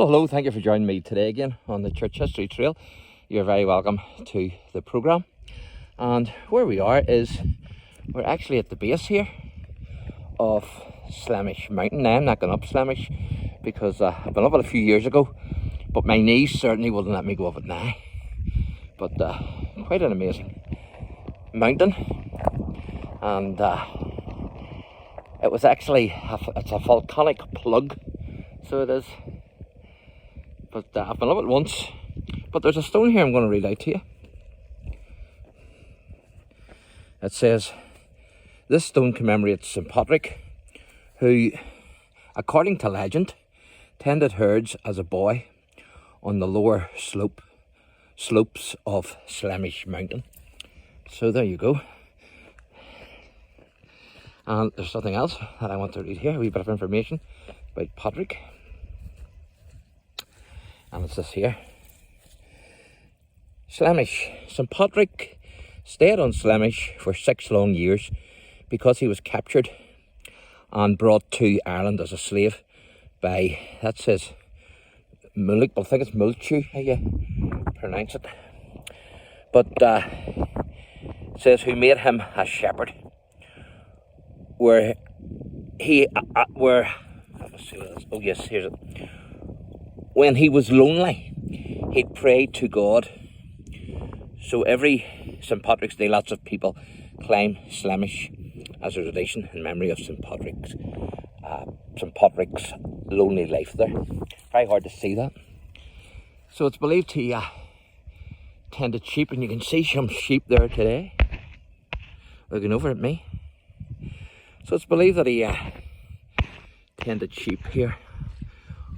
Well, hello, thank you for joining me today again on the Church History Trail. You're very welcome to the programme. And where we are is, we're actually at the base here of SLEMISH mountain. Now, I'm not going up SLEMISH because I've been up it a few years ago, but my knees certainly wouldn't let me go up it now. But quite an amazing mountain. And it was actually, it's a volcanic plug, so it is. But I've been up it once. But there's a stone here I'm going to read out to you. It says, this stone commemorates St. Patrick, who, according to legend, tended herds as a boy on the lower slopes of SLEMISH mountain. So there you go. And there's something else that I want to read here, a wee bit of information about Patrick. And it's this here. SLEMISH. St. Patrick stayed on SLEMISH for 6 long years because he was captured and brought to Ireland as a slave by, that says, Mulch, I think it's Mulchu, how you pronounce it. But it says, who made him a shepherd. Let's see what it is. Oh yes, here's it. When he was lonely, he'd pray to God. So every St. Patrick's Day, lots of people climb SLEMISH as a tradition in memory of St. Patrick's lonely life there. Very hard to see that. So it's believed he tended sheep, and you can see some sheep there today, looking over at me. So it's believed that he tended sheep here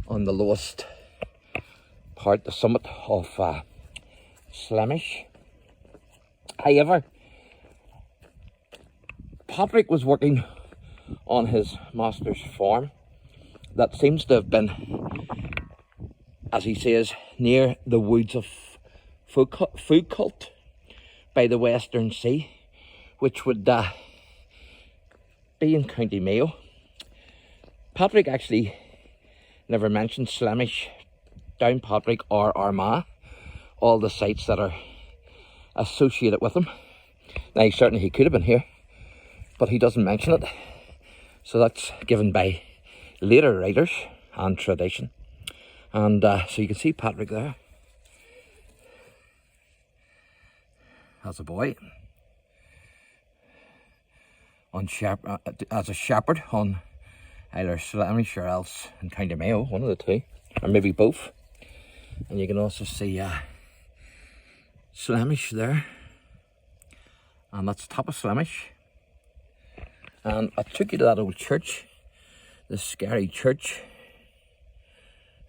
on the lowest part, the summit of SLEMISH. However, Patrick was working on his master's farm that seems to have been, as he says, near the woods of Foucault by the Western Sea, which would be in County Mayo. Patrick actually never mentioned SLEMISH, Downpatrick or Armagh, all the sites that are associated with him. Now certainly he could have been here, but he doesn't mention it. So that's given by later writers and tradition. And so you can see Patrick there as a boy, as a shepherd on either SLEMISH or else in County Mayo, one of the two, or maybe both. And you can also see SLEMISH there, and that's the top of SLEMISH. And I took you to that old church, the scary church,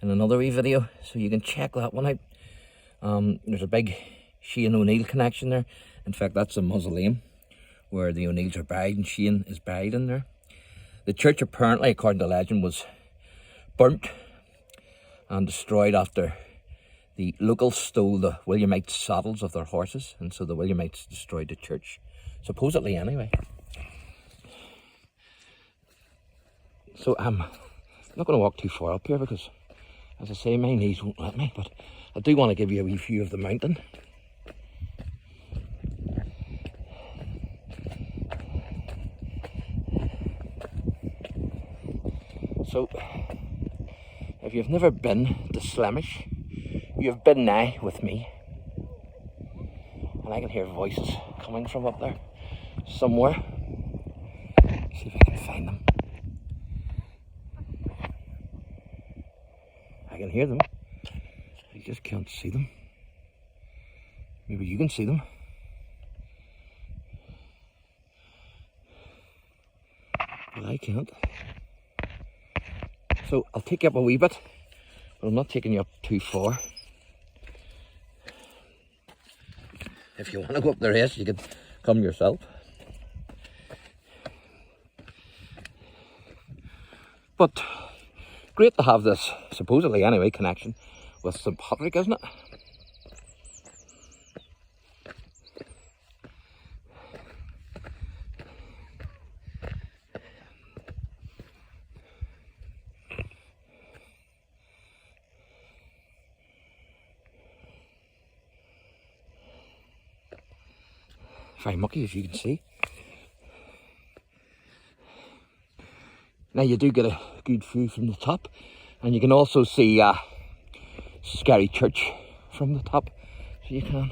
in another wee video, so you can check that one out. There's a big Shane O'Neill connection there. In fact, that's a mausoleum where the O'Neills are buried, and Shane is buried in there. The church apparently, according to legend, was burnt and destroyed after the locals stole the Williamite saddles of their horses, and so the Williamites destroyed the church, supposedly anyway. So I'm not going to walk too far up here because, as I say, my knees won't let me, but I do want to give you a wee view of the mountain. So, if you've never been to SLEMISH, you've been now with me. And I can hear voices coming from up there somewhere. See if I can find them. I can hear them. I just can't see them. Maybe you can see them. But I can't. So I'll take you up a wee bit, but I'm not taking you up too far. If you want to go up the rest, you can come yourself. But great to have this, supposedly anyway, connection with St. Patrick, isn't it? very mucky, as you can see. Now you do get a good view from the top, and you can also see Scary Church from the top, so you can.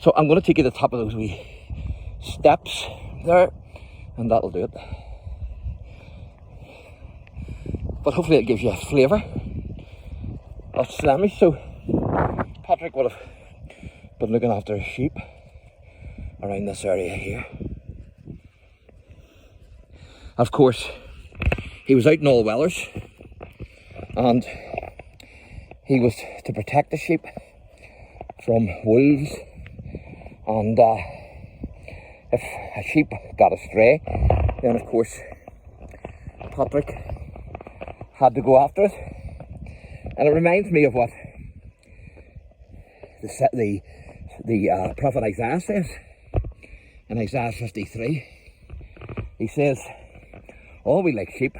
So I'm going to take you to the top of those wee steps there, and that'll do it. But hopefully it gives you a flavour of Slemish. So Patrick would have been looking after his sheep around this area here. Of course, he was out in all weathers, and he was to protect the sheep from wolves, and if a sheep got astray, then of course Patrick had to go after it. And it reminds me of what the prophet Isaiah says in Isaiah 53. He says, all we like sheep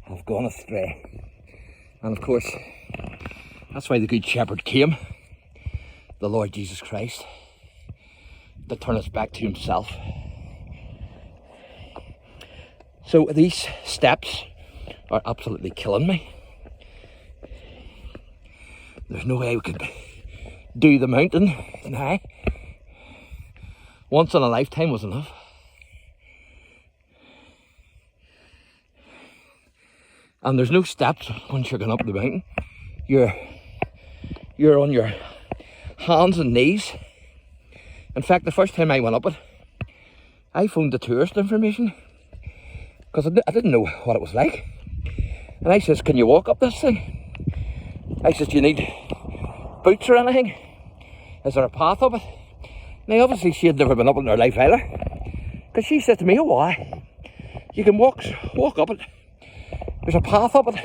have gone astray. And of course, that's why the Good Shepherd came, the Lord Jesus Christ, to turn us back to himself. So these steps are absolutely killing me. There's no way we could do the mountain now. Once in a lifetime was enough. And there's no steps once you're going up the mountain. You're on your hands and knees. In fact, the first time I went up it, I phoned the tourist information because I didn't know what it was like. And I says, can you walk up this thing? I says, do you need boots or anything? Is there a path up it? Now obviously she had never been up in her life either, because she said to me, oh why? You can walk up it. There's a path up it.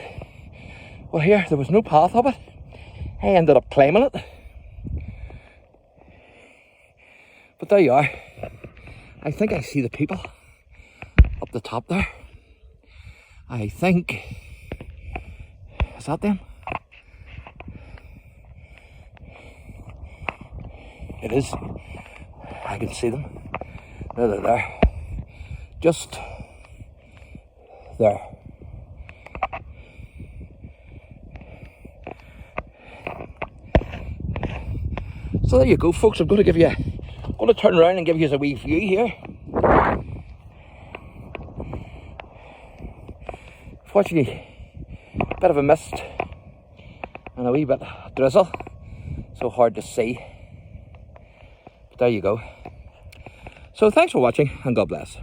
Well here, there was no path up it. I ended up climbing it. But there you are. I think I see the people up the top there. I think, is that them? It is. I can see them. There they're there. Just there. So there you go, folks. I'm going to turn around and give you a wee view here. Fortunately, a bit of a mist and a wee bit of drizzle, so hard to see. But there you go. So thanks for watching, and God bless.